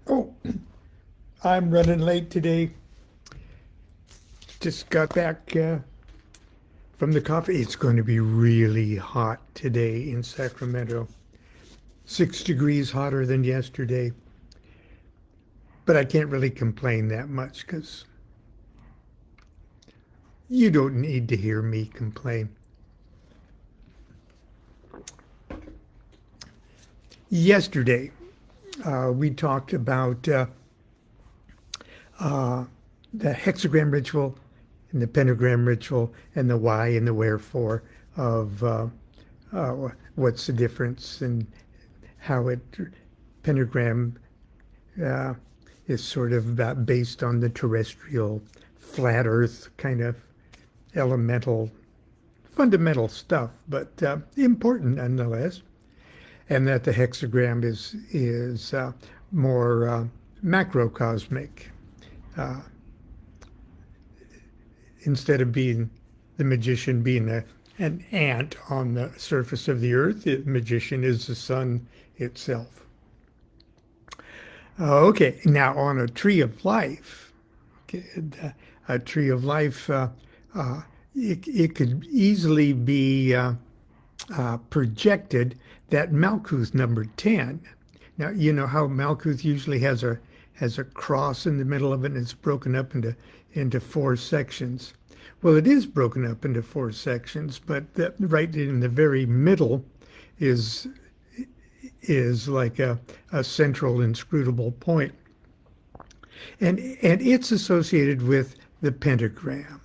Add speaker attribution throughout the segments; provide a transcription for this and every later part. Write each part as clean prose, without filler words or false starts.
Speaker 1: Oh, I'm running late today. Just got back from the coffee. It's going to be really hot today in Sacramento. 6 degrees hotter than yesterday. But I can't really complain that much because you don't need to hear me complain. Yesterday, we talked about the hexagram ritual and the pentagram ritual and the why and the wherefore of what's the difference and how it pentagram uh, is sort of based on the terrestrial flat earth kind of elemental fundamental stuff, but important nonetheless, and that the hexagram is more macrocosmic. Uh, Instead of being the magician being an ant on the surface of the earth, the magician is the sun itself. Okay, now on a tree of life, okay, a tree of life, it could easily be projected that Malkuth number 10. Now, you know how Malkuth usually has a cross in the middle of it and it's broken up into four sections. Well, it is broken up into four sections, but right in the very middle is like a central inscrutable point. And it's associated with the pentagram,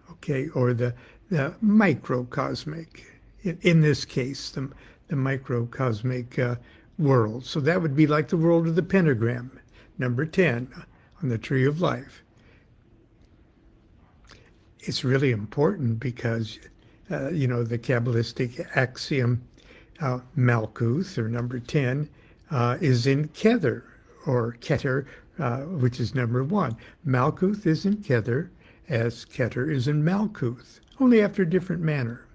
Speaker 1: okay, or the microcosmic, in this case, the microcosmic world. So that would be like the world of the pentagram, number 10 on the tree of life. It's really important because, the Kabbalistic axiom, Malkuth, or number 10, is in Kether, or Keter, which is number 1. Malkuth is in Kether, as Keter is in Malkuth, only after a different manner.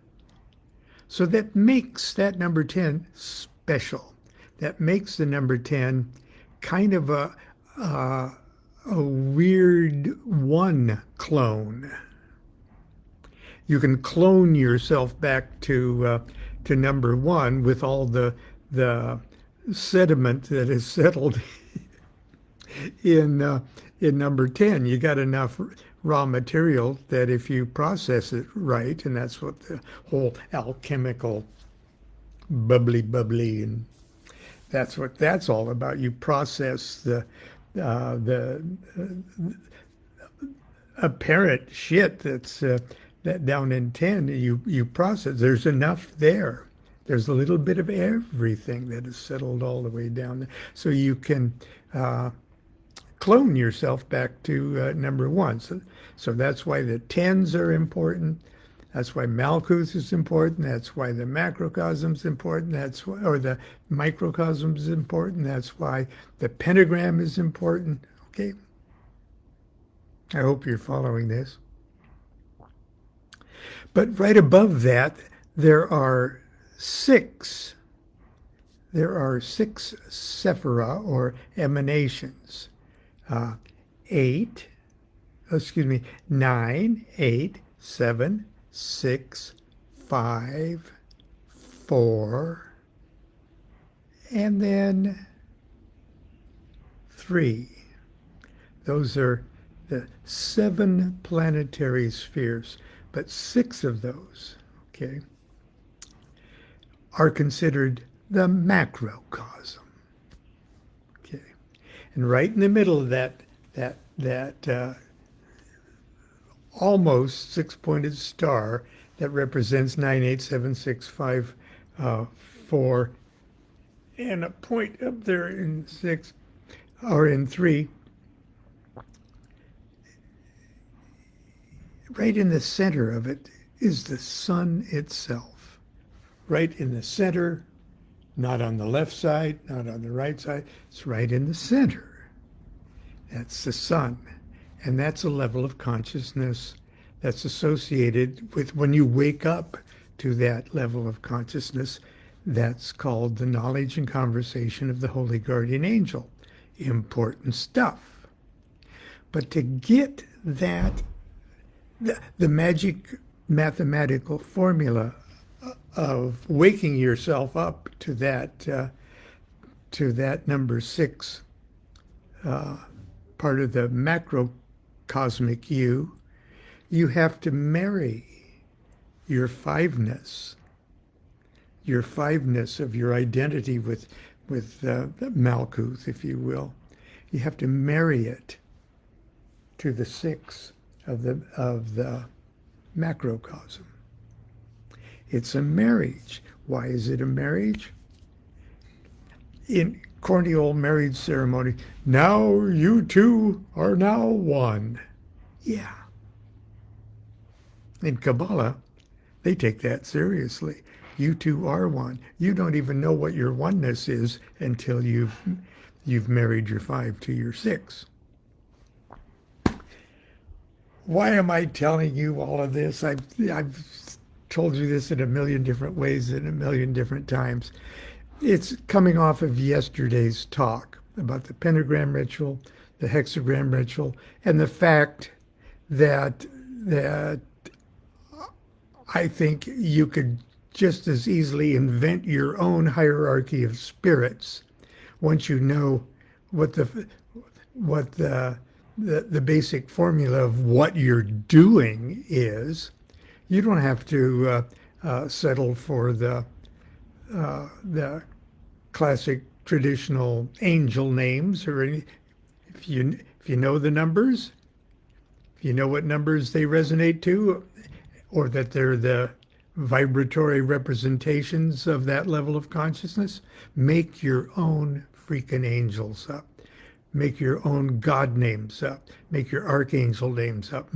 Speaker 1: So that makes that number 10 special. That makes the number 10 kind of a weird one clone. You can clone yourself back to number 1 with all the sediment that is settled in number 10. You got enough raw material that if you process it right, and that's what the whole alchemical bubbly, and that's what that's all about. You process the apparent shit that's that down in 10. You process. There's enough there. There's a little bit of everything that is settled all the way down there, so you can clone yourself back to number 1. So that's why the 10s are important. That's why Malkuth is important. That's why the macrocosm is important. That's why, or the microcosm is important. That's why the pentagram is important. Okay. I hope you're following this. But right above that, there are six. There are 6 sephira, or emanations. 9, 8, 7, 6, 5, 4, and then 3. Those are the 7 planetary spheres, but 6 of those, okay, are considered the macrocosm. Okay, and right in the middle of that almost 6-pointed star that represents 9, 8, 7, 6, 5, 4, and a point up there in 6 or in 3. Right in the center of it is the sun itself. Right in the center, not on the left side, not on the right side. It's right in the center. That's the sun. And that's a level of consciousness that's associated with when you wake up to that level of consciousness. That's called the knowledge and conversation of the Holy Guardian Angel important stuff. But to get that, the magic mathematical formula of waking yourself up to that number 6 part of the macrocosmic you, you have to marry your fiveness of your identity with Malkuth, if you will. You have to marry it to the 6 of the macrocosm. It's a marriage. Why is it a marriage? In corny old marriage ceremony, now you two are now one. Yeah. In Kabbalah, they take that seriously. You two are one. You don't even know what your oneness is until you've married your 5 to your 6. Why am I telling you all of this? I've told you this in a million different ways and a million different times. It's coming off of yesterday's talk about the pentagram ritual, the hexagram ritual, and the fact that I think you could just as easily invent your own hierarchy of spirits once you know what the basic formula of what you're doing is. You don't have to settle for the classic traditional angel names or any. If you know the numbers, if you know what numbers they resonate to, or that they're the vibratory representations of that level of consciousness, make your own freaking angels up. Make your own God names up. Make your archangel names up.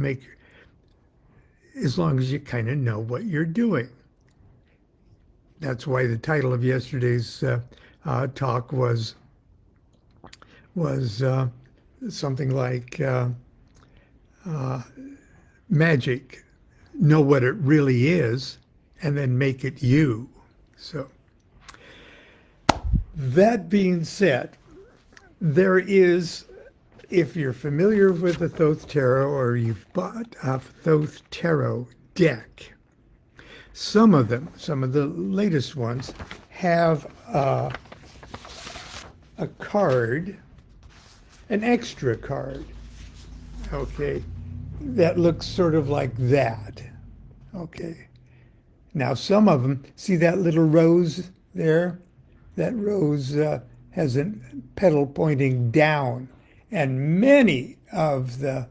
Speaker 1: As long as you kind of know what you're doing. That's why the title of yesterday's talk was something like magic. Know what it really is, and then make it you. So, that being said, there is, if you're familiar with the Thoth Tarot or you've bought a Thoth Tarot deck, some of the latest ones, have a card, an extra card, okay, that looks sort of like that, okay. Now some of them, see that little rose there? That rose has a petal pointing down, and many of the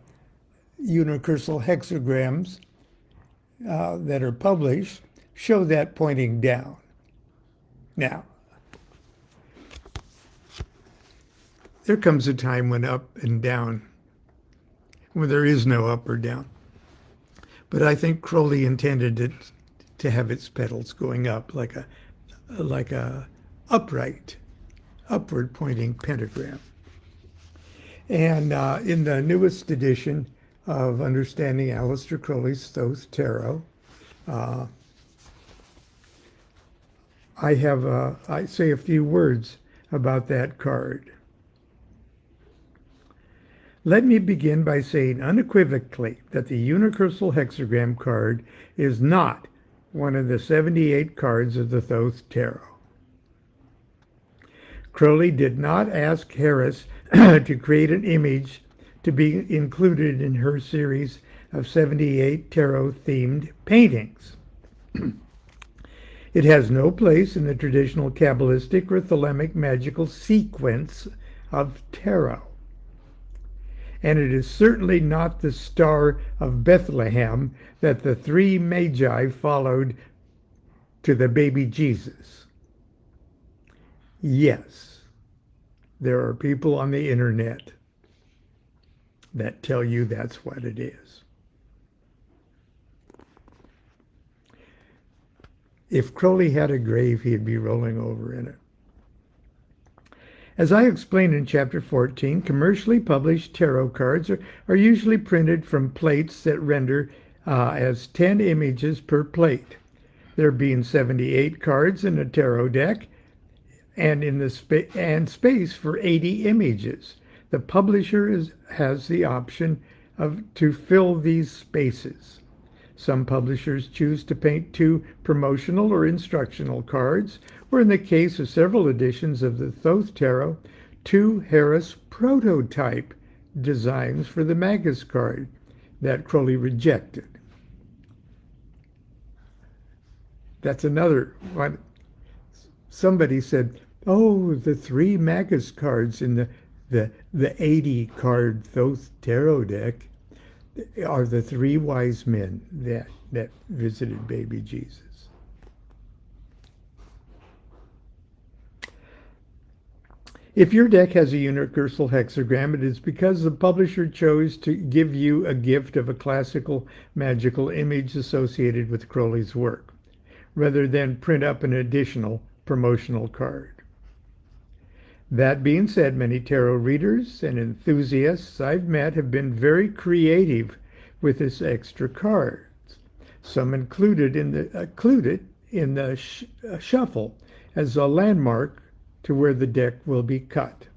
Speaker 1: unicursal hexagrams that are published show that pointing down. Now, there comes a time when up and down, when there is no up or down. But I think Crowley intended it to have its petals going up like a upright, upward pointing pentagram. And in the newest edition of Understanding Aleister Crowley's Thoth Tarot, I say a few words about that card. Let me begin by saying unequivocally that the unicursal hexagram card is not one of the 78 cards of the Thoth Tarot. Crowley did not ask Harris to create an image to be included in her series of 78 tarot-themed paintings. It has no place in the traditional Kabbalistic or Thelemic magical sequence of tarot. And it is certainly not the Star of Bethlehem that the 3 Magi followed to the baby Jesus. Yes, there are people on the internet that tell you that's what it is. If Crowley had a grave, he'd be rolling over in it. As I explained in Chapter 14, commercially published tarot cards are usually printed from plates that render as 10 images per plate. There being 78 cards in a tarot deck, and in the space for 80 images. The publisher has the option to fill these spaces. Some publishers choose to paint 2 promotional or instructional cards, or in the case of several editions of the Thoth Tarot, 2 Harris prototype designs for the Magus card that Crowley rejected. That's another one. Somebody said, oh, the 3 Magus cards in the 80 card Thoth Tarot deck are the 3 wise men that visited baby Jesus. If your deck has a unicursal hexagram, it is because the publisher chose to give you a gift of a classical magical image associated with Crowley's work, rather than print up an additional promotional card. That being said, many tarot readers and enthusiasts I've met have been very creative with this extra cards. Some included in the shuffle as a landmark to where the deck will be cut.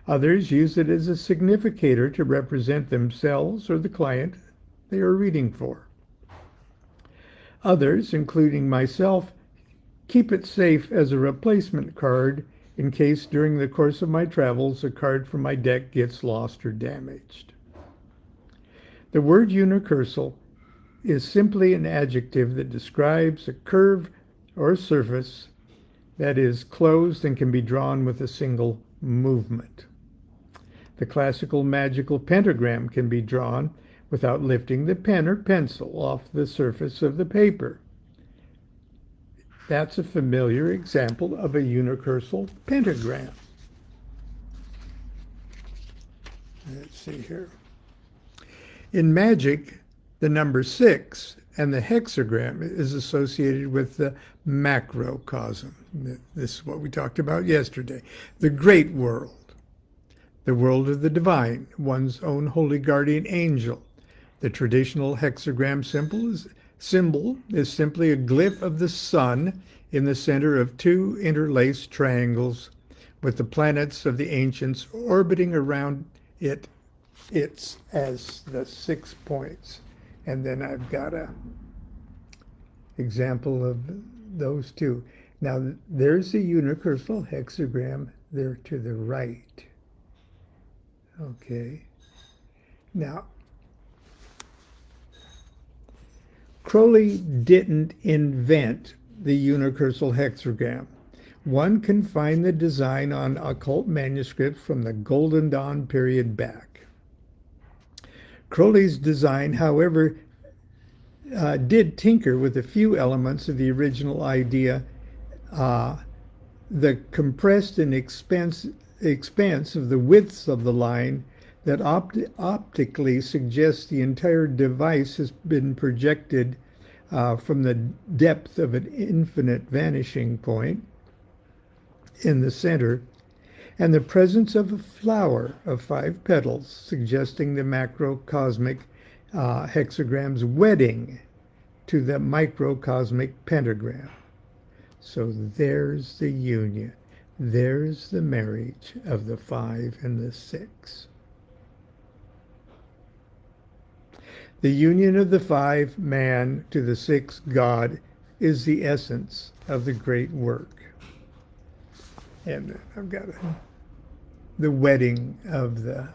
Speaker 1: Others use it as a significator to represent themselves or the client they are reading for. Others, including myself, keep it safe as a replacement card in case during the course of my travels a card from my deck gets lost or damaged. The word unicursal is simply an adjective that describes a curve or surface that is closed and can be drawn with a single movement. The classical magical pentagram can be drawn without lifting the pen or pencil off the surface of the paper. That's a familiar example of a unicursal pentagram. Let's see here. In magic, the number 6 and the hexagram is associated with the macrocosm. This is what we talked about yesterday. The great world, the world of the divine, one's own holy guardian angel. The traditional hexagram symbol is simply a glyph of the sun in the center of 2 interlaced triangles with the planets of the ancients orbiting around it. It's as the 6 points. And then I've got a example of those 2. Now there's the unicursal hexagram there to the right. Okay. Now, Crowley didn't invent the unicursal hexagram. One can find the design on occult manuscripts from the Golden Dawn period back. Crowley's design, however, did tinker with a few elements of the original idea. The compressed and expanse of the widths of the line that optically suggests the entire device has been projected from the depth of an infinite vanishing point in the center, and the presence of a flower of 5 petals suggesting the macrocosmic hexagram's wedding to the microcosmic pentagram. So there's the union. There's the marriage of the 5 and the 6. The union of the 5 man to the 6 God is the essence of the great work. And I've got the wedding of the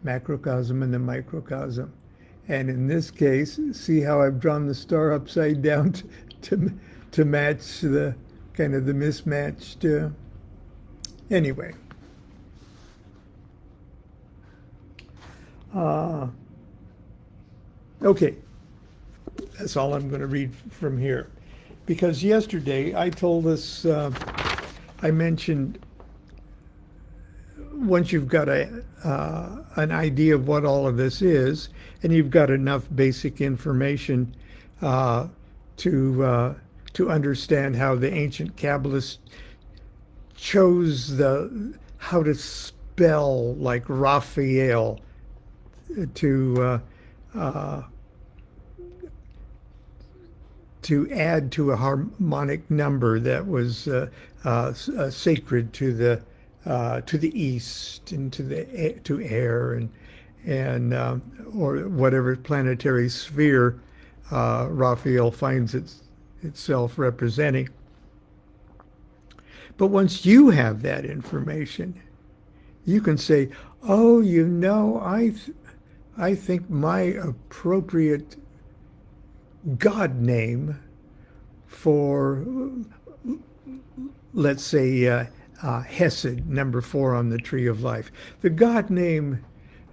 Speaker 1: macrocosm and the microcosm. And in this case, see how I've drawn the star upside down to match the kind of the mismatched. Anyway. Okay, that's all I'm going to read from here. Because yesterday I told us, I mentioned once you've got an idea of what all of this is, and you've got enough basic information to understand how the ancient Kabbalists chose how to spell like Raphael to add to a harmonic number that was sacred to the east and to air and or whatever planetary sphere Raphael finds itself representing. But once you have that information, you can say, "Oh, I think my appropriate God name for, let's say, Hesed, number 4 on the tree of life. The God name,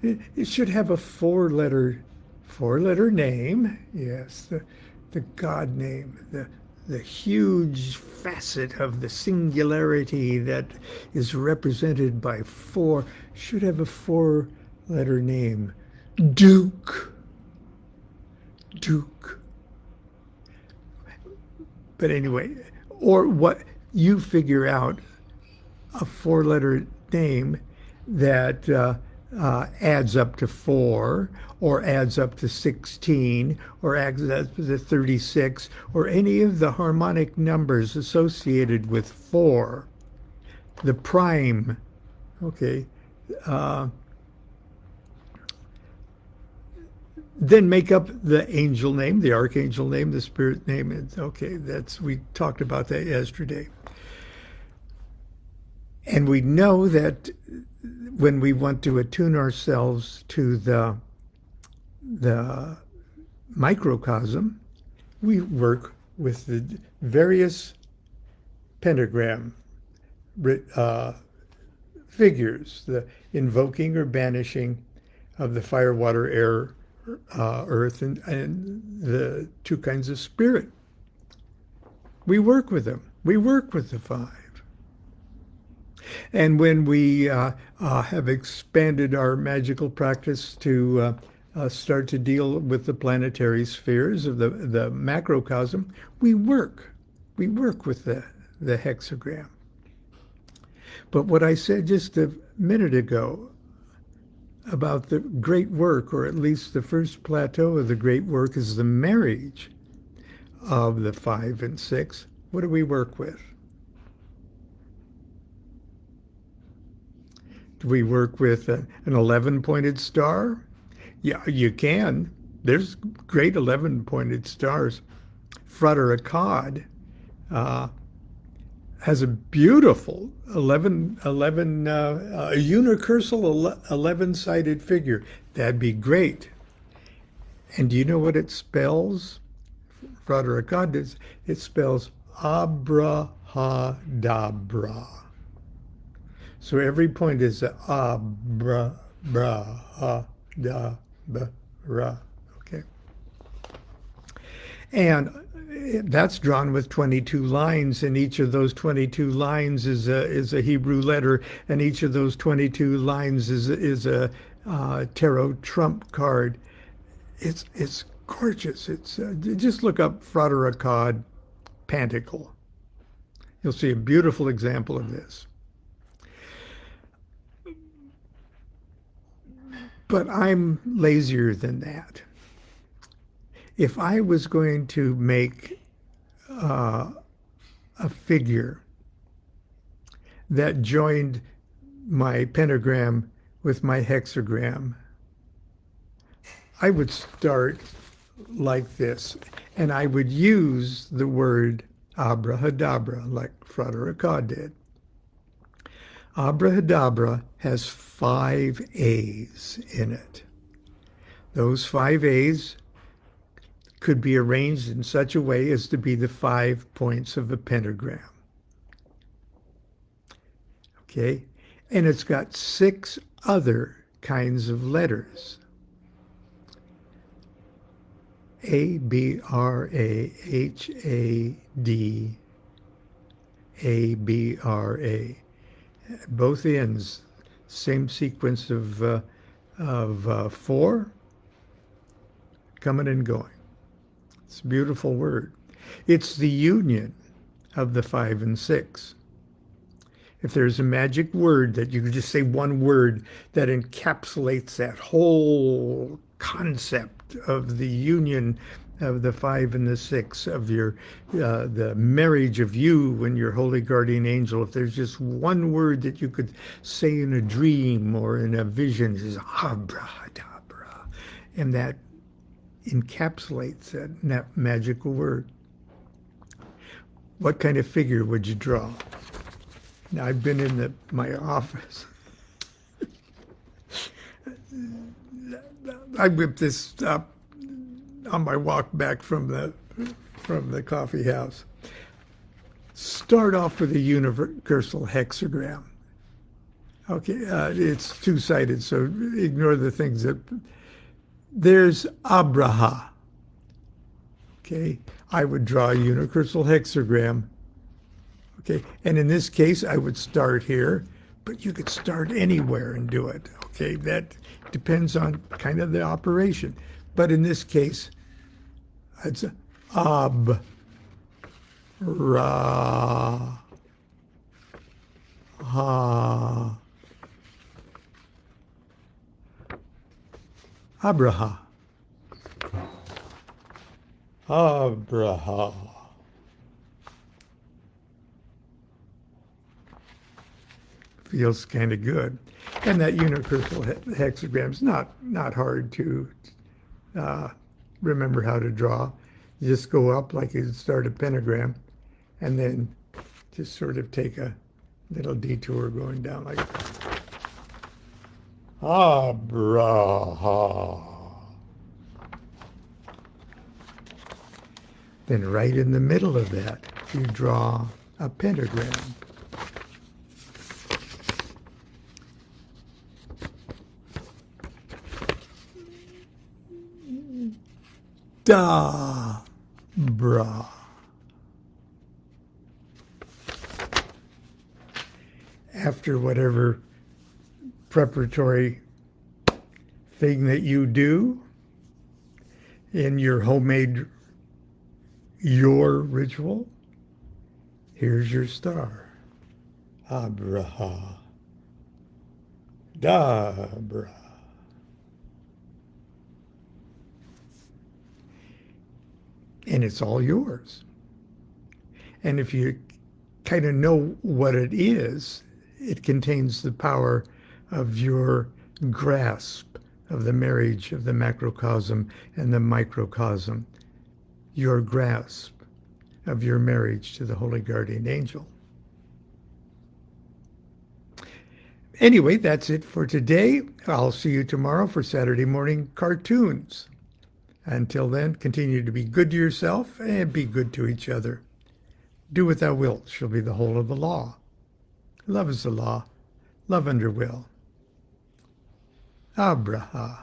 Speaker 1: it should have a four-letter name. Yes, the God name, the huge facet of the singularity that is represented by 4 should have a 4-letter name. Duke. But anyway, or what you figure out a 4-letter name that adds up to 4, or adds up to 16, or adds up to 36, or any of the harmonic numbers associated with 4. The prime, okay. Then make up the angel name, the archangel name, the spirit name. Okay, we talked about that yesterday. And we know that when we want to attune ourselves to the microcosm, we work with the various pentagram figures, the invoking or banishing of the fire, water, air, earth, and the 2 kinds of spirit. We work with them. We work with the 5. And when we have expanded our magical practice to start to deal with the planetary spheres of the macrocosm, we work with the hexagram. But what I said just a minute ago about the great work, or at least the first plateau of the great work, is the marriage of the 5 and 6. What do we work with? Do we work with an 11-pointed star? Yeah, you can. There's great 11-pointed stars. Frater Akkad has a beautiful a unicursal 11-sided figure. That'd be great. And do you know what it spells? Frater Akkad, it spells Abrahadabra. So every point is Abrahadabra. Okay. And that's drawn with 22 lines, and each of those 22 lines is a Hebrew letter, and each of those 22 lines is a tarot trump card. It's gorgeous. It's just look up Frater Akkad Pantacle. You'll see a beautiful example of this. But I'm lazier than that. If I was going to make a figure that joined my pentagram with my hexagram, I would start like this, and I would use the word abrahadabra, like Frater Akkad did. Abrahadabra has 5 A's in it. Those 5 A's could be arranged in such a way as to be the 5 points of a pentagram. Okay? And it's got 6 other kinds of letters. A, B, R, A, H, A, D, A, B, R, A. Both ends, same sequence of 4 coming and going. It's a beautiful word. It's the union of the 5 and 6. If there's a magic word that you could just say one word that encapsulates that whole concept of the union of the 5 and the 6 of your the marriage of you and your holy guardian angel. If there's just one word that you could say in a dream or in a vision, it is abrahadabra, and that encapsulates that magical word. What kind of figure would you draw? Now, I've been in my office. I whipped this up on my walk back from the coffee house. Start off with a unicursal hexagram. Okay, it's two-sided, so ignore the things that... There's Abraha. Okay, I would draw a unicursal hexagram. Okay, and in this case, I would start here, but you could start anywhere and do it. Okay, that depends on kind of the operation. But in this case, it's ab, ra, ha, Abraha, Abraha. Feels kind of good. And that unicursal hexagram is not hard to remember how to draw. You just go up like you'd start a pentagram, and then just sort of take a little detour going down like Abraha. Then right in the middle of that, you draw a pentagram. Da, bra. After whatever preparatory thing that you do in your homemade, your ritual, here's your star. Abraha. Dabra. And it's all yours. And if you kind of know what it is, it contains the power of your grasp of the marriage of the macrocosm and the microcosm, your grasp of your marriage to the holy guardian angel. Anyway, that's it for today. I'll see you tomorrow for Saturday morning cartoons. Until then, continue to be good to yourself and be good to each other. Do what thou wilt shall be the whole of the law. Love is the law. Love under will. Abraha.